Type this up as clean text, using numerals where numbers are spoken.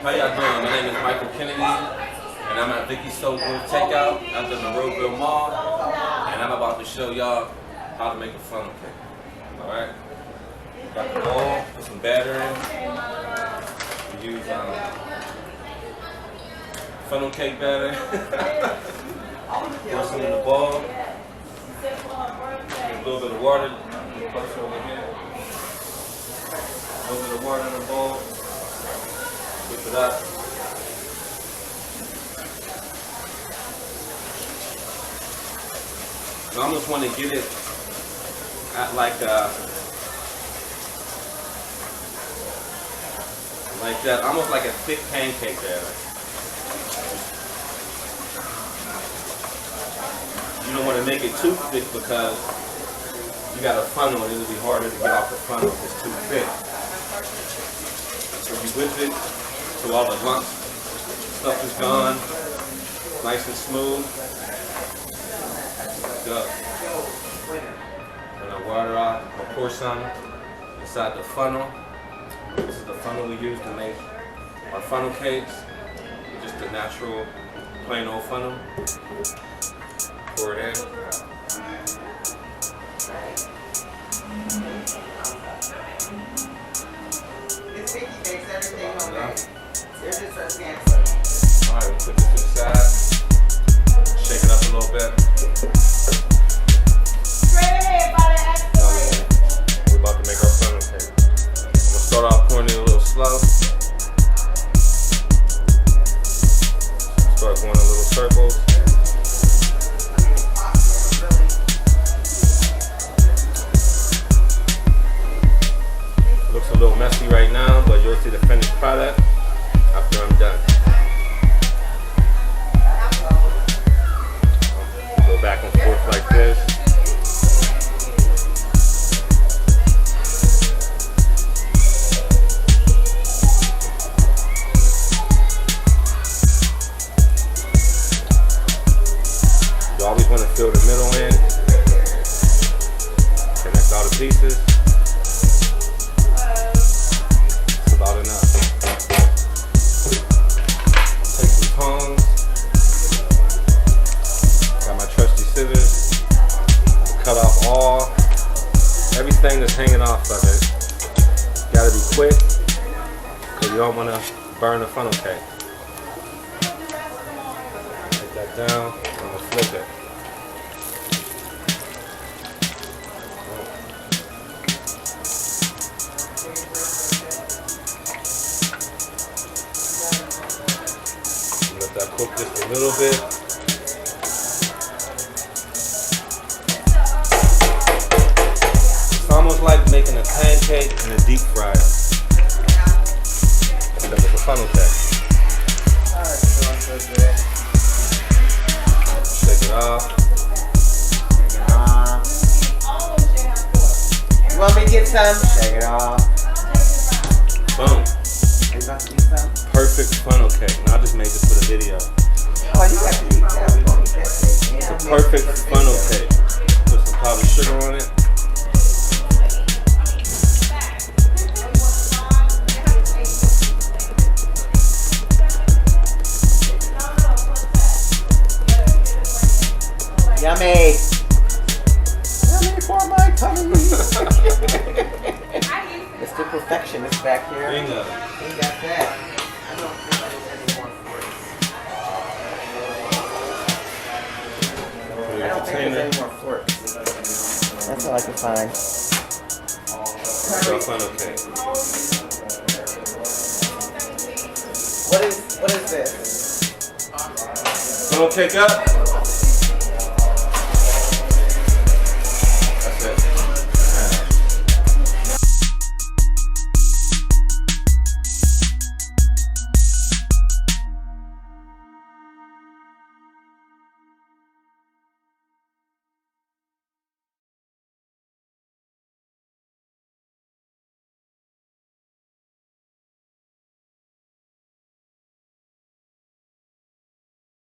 How y'all doing? My name is Michael Kennedy, and I'm at Vickey Soul Food Takeout at the Monroeville Mall, and I'm about to show y'all how to make a funnel cake. Alright? Got the bowl, put some batter in. We use funnel cake batter. Pour some in the bowl. A little bit of water. Close over here. A little bit of water in the bowl. Whip it up. I almost want to get it at like that, almost like a thick pancake batter. You don't want to make it too thick because you got a funnel and it'll be harder to get off the funnel if it's too thick. So you whip it till all the lumps stuff is gone, nice and smooth. Go. And I water out, I'll pour some inside the funnel. This is the funnel we use to make our funnel cakes. Just a natural, plain old funnel. Pour it in. This Vickey makes everything homemade. They're just our fancy. Alright, we'll put this to the side. Shake it up a little bit. We're about to make our funnel cake. I'm gonna start off pouring it a little slow. Start going in little circles. Looks a little messy right now, but you'll see the finished product after I'm done. Go back and forth like this. You always want to fill the middle in. Connect all the pieces. That's about enough. Take some tongs. Got my trusty scissors. Cut off everything that's hanging off of it. Gotta be quick because you don't want to burn the funnel cake. Take that down. Flip it. Let that cook just a little bit. It's almost like making a pancake in a deep fryer. Except it's a funnel cake. Shake it off. You want me to get some? Shake it off. Boom. You about to eat some? Perfect funnel cake. Now I just made this for the video. Oh, you got to eat that. We gonna eat that cake. It's a perfect funnel cake. Put some powdered sugar on it. Yummy! Yummy for my tummy! Mr. Perfectionist back here. Bingo. He got that. I don't think there's any more forks. I don't think there's any more forks. That's all I can find. It's a funnel cake. What is this? Funnel cake up.